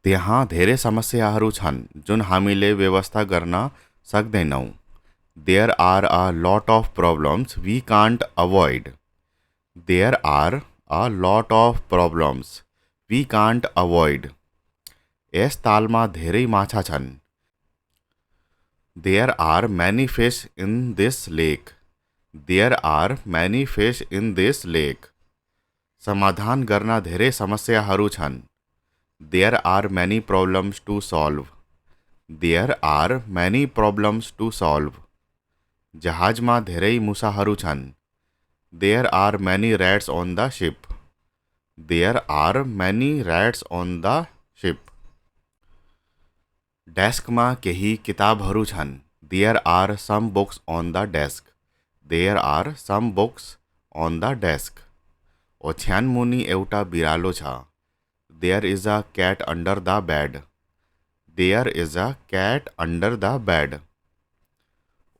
त्यहाँ धेरै समस्याहरू छन् जुन हामीले व्यवस्था गर्न सक्दैनौँ। There are a lot of problems we can't avoid. There are a lot of problems we can't avoid. यस तालमा धेरै माछा छन्। There are many fish in this lake. There are many fish in this lake. समाधान गर्न धेरै समस्याहरू छन्। There are many problems to solve. There are many problems to solve. जहाजमा धेरै मुसाहरू छन्। There are many rats on the ship. There are many rats on the ship. डेस्कमा केही किताबहरू छन्। There are some books on the desk. There are some books on the desk. ओछ्यानमुनि एउटा बिरालो छ। There is a cat under the bed. There is a cat under the bed.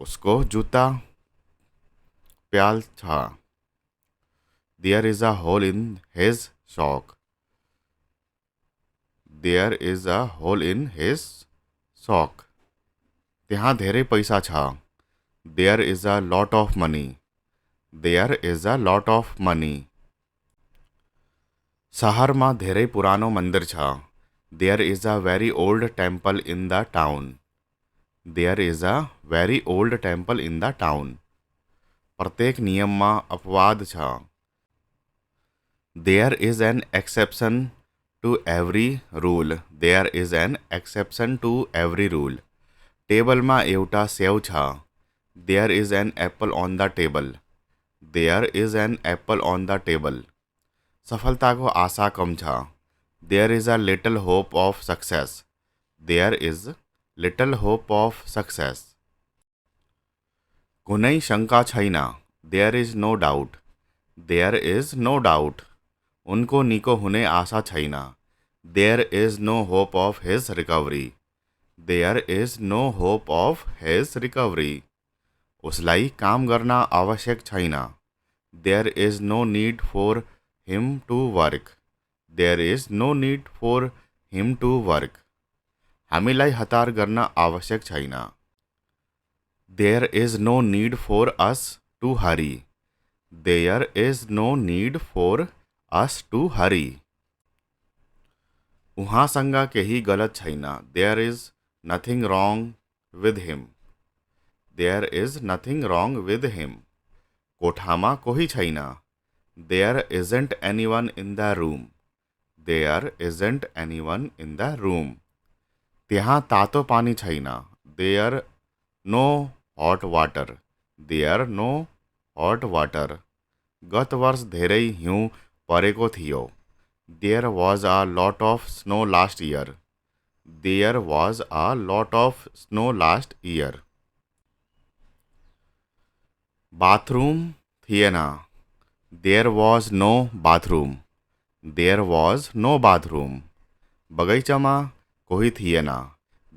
उसको जूता प्याल था। There is a hole in his sock. There is a hole in his sock. त्यहाँ धेरै पैसा छ। There is a lot of money. There is a lot of money. शहरमा धेरै पुरानो मन्दिर छ। There is a very old temple in the town. There is a very old temple in the town. प्रत्येक नियममा अपवाद छ। There is an exception to every rule. There is an exception to every rule. टेबलमा एउटा स्याउ छ। There is an apple on the table. There is an apple on the table. सफलताको आशा कम छ। There is a little hope of success. There is little hope of success. कुनै शङ्का छैन। There is no doubt. There is no doubt. उनको निको हुने आशा छैन। There is no hope of his recovery. There is no hope of his recovery. उसलाई काम गर्न आवश्यक छैन। There is no need for him to work. There is no need for him to work. हामीलाई हतार गर्न आवश्यक छैन। There is no need for us to hurry. There is no need for us to hurry. उहाँसँग केही गलत छैन। There is nothing wrong with him. There is nothing wrong with him. कोठामा कोही छैन। There isn't anyone in the room. There isn't anyone in the room. त्यहाँ तातो पानी छैन। There no hot water. There no hot water. गत वर्ष धेरै हिउँ परेको थियो। There was a lot of snow last year. There was a lot of snow last year. Bathroom थिएन। There was no bathroom. There was no bathroom. बगैँचामा कोही थिएन।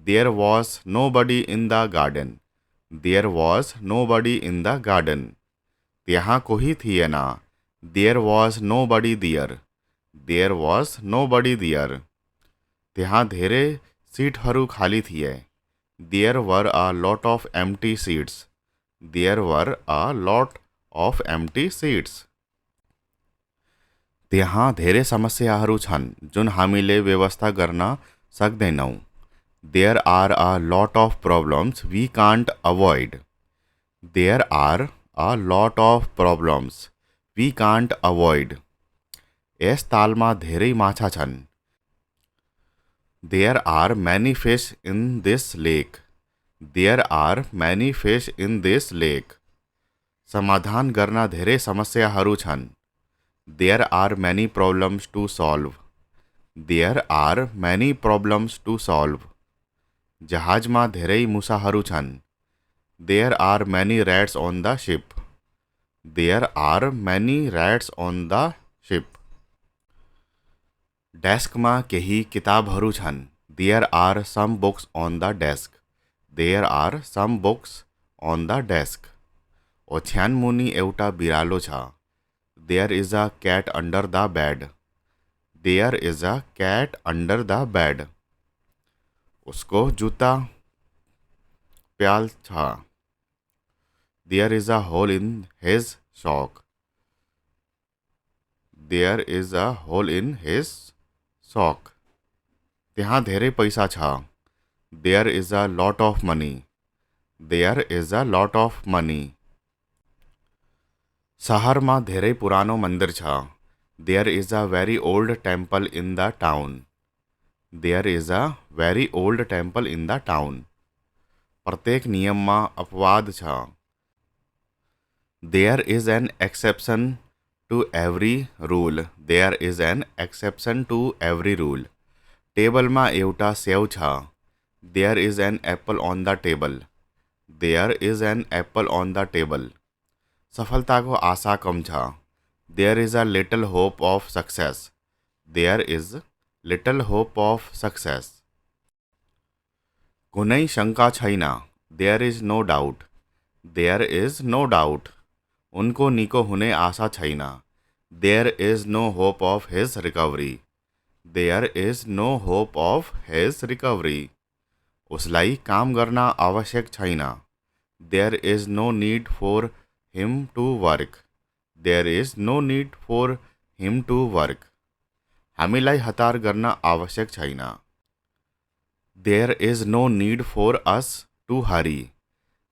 There was nobody in the garden. There was nobody in the garden. त्यहाँ कोही थिएन। There was nobody there. There was nobody there. त्यहाँ धेरै सिटहरू खाली थिए। There were a lot of empty seats. There were a lot of empty seats. त्यहाँ धेरै समस्याहरू छन् जुन हामीले व्यवस्था गर्न सक्दैनौँ। There are a lot of problems we can't avoid. There are a lot of problems we can't avoid. यस तालमा धेरै माछा छन्। There are many fish in this lake. There are many fish in this lake. समाधान गर्न धेरै समस्याहरू छन्। There are many problems to solve. There are many problems to solve. जहाजमा धेरै मुसाहरू छन्। There are many rats on the ship. There are many rats on the ship. डेस्कमा केही किताबहरू छन्। There are some books on the desk. There are some books on the desk. ओछ्यानमुनि एउटा बिरालो छ। There is a cat under the bed. There is a cat under the bed. उसको जूता प्याल था। There is a hole in his sock. There is a hole in his sock. ત્યાં धेरै पैसा छ। There is a lot of money. There is a lot of money. શહેરમાં धेरै पुरानो મંદિર छ। There is a very old temple in the town. There is a very old temple in the town. प्रत्येक नियमમાં अपवाद छ। There is an exception to every rule. There is an exception to every rule. टेबलમાં एउटा सेव छ। There is an apple on the table. There is an apple on the table. सफलताको आशा कम छ। There is a little hope of success. There is little hope of success. कुनै शंका छैन। There is no doubt. There is no doubt. उनको निको हुने आशा छैन। There is no hope of his recovery. There is no hope of his recovery. उसलाई काम गर्न आवश्यक छैन। There is no need for him to work. There is no need for him to work. हामीलाई हतार गर्न आवश्यक छैन। There is no need for us to hurry.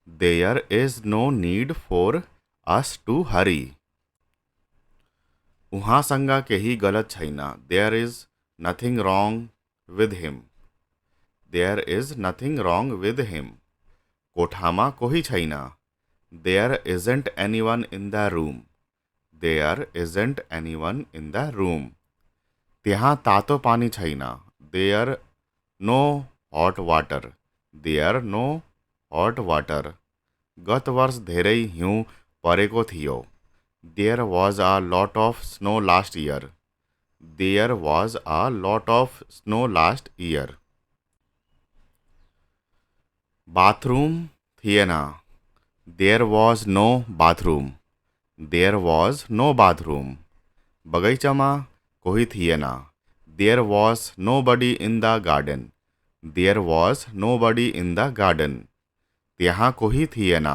There is no need for us to hurry. उहाँसँग केही गलत छैन। There is nothing wrong with him. There is nothing wrong with him. कोठामा कोही छैन। There isn't anyone in the room. There isn't anyone in the room. त्यहाँ तातो पानी छैन। There no hot water. There no hot water. गत वर्ष धेरै हिउँ परेको थियो। There was a lot of snow last year. There was a lot of snow last year. Bathroom थिएन। There was no bathroom. There was no bathroom. बगैँचामा कोही थिएन। There was nobody in the garden. There was nobody in the garden. त्यहाँ कोही थिएन।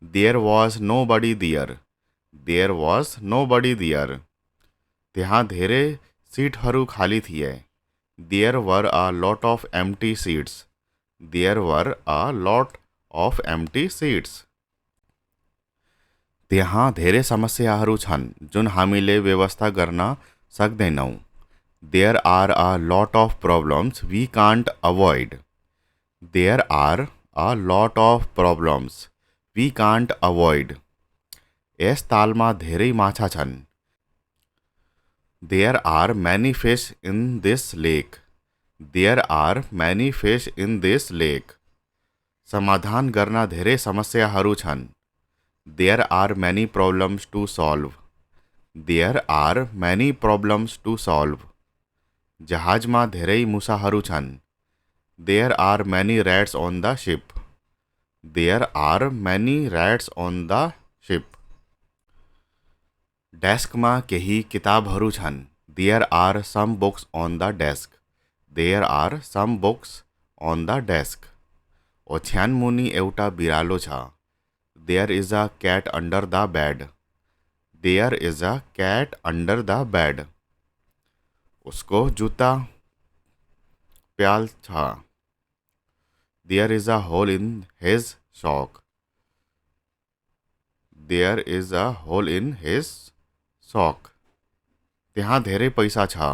There was nobody there. There was nobody there. त्यहाँ धेरै सिटहरू खाली थिए। There were a lot of empty seats. There were a lot of empty seats. त्यहाँ धेरै समस्याहरू छन् जुन हामीले व्यवस्था गर्न सक्दैनौँ। There are a lot of problems we can't avoid. There are a lot of problems we can't avoid. यस तालमा धेरै माछा छन्। There are many fish in this lake. There are many fish in this lake. समाधान गर्न धेरै समस्याहरू छन्। There are many problems to solve. There are many problems to solve. जहाजमा धेरै मुसाहरू छन्। There are many rats on the ship. There are many rats on the ship. डेस्कमा केही किताबहरू छन्। There are some books on the desk. There are some books on the desk. ओछ्यानमुनि एउटा बिरालो छ। There is a cat under the bed. There is a cat under the bed. उसको जूता प्याल छ। There is a hole in his sock. There is a hole in his sock. त्यहाँ धेरै पैसा छ।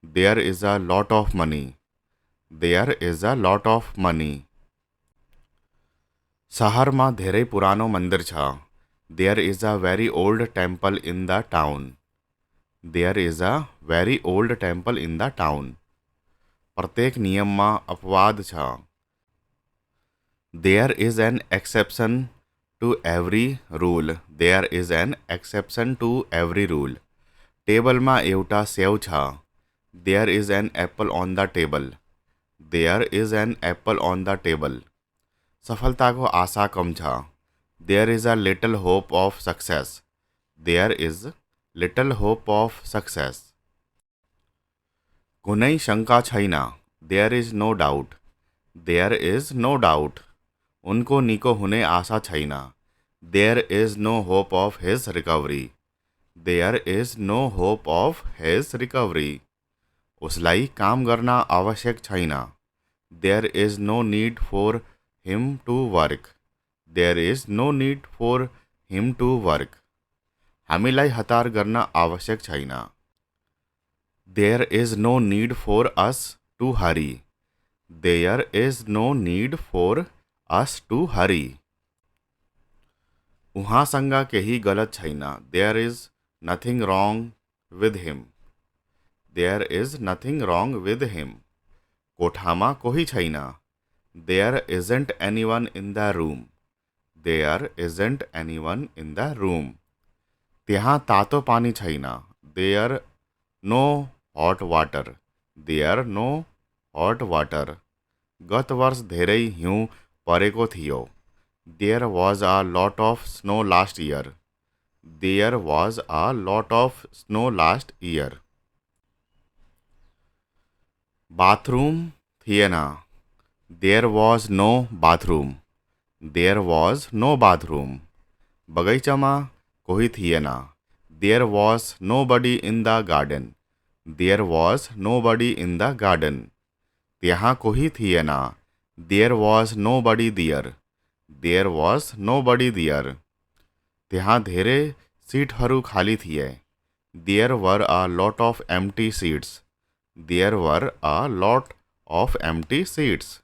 There is a lot of money. There is a lot of money. शहरमा धेरै पुरानो मन्दिर छ। There is a very old temple in the town. There is a very old temple in the town. प्रत्येक नियममा अपवाद छ। There is an exception to every rule. There is an exception to every rule. टेबलमा एउटा सेव छ। There is an apple on the table. There is an apple on the table. सफलताको आशा कम छ। There is a little hope of success. There is little hope of success. कुनै शंका छैन। There is no doubt. There is no doubt, उनको निको हुने आशा छैन। There is no hope of his recovery, there is no hope of his recovery, उसलाई काम गर्न आवश्यक छैन। There is no need for him to work, there is no need for him to work, हामीलाई हतार गर्न आवश्यक छैन। There is no need for us to hurry, there is no need for us to hurry, उहाँसँग केही गलत छैन। There is nothing wrong with him, there is nothing wrong with him, कोठामा कोही छैन। There isn't anyone in the room, there isn't anyone in the room, त्यहाँ तातो पानी छैन। There no hot water, there no hot water, गत वर्ष धेरै हिउँ परेको थियो। There was a lot of snow last year, there was a lot of snow last year, bathroom थिएन। There was no bathroom, there was no bathroom, बगैँचामा कोही थिएन। There was nobody in the garden, there was nobody in the garden, त्यहाँ कोही थिएन। There was nobody there, there was nobody there, त्यहाँ धेरै सिटहरू खाली थिए। There were a lot of empty seats, there were a lot of empty seats,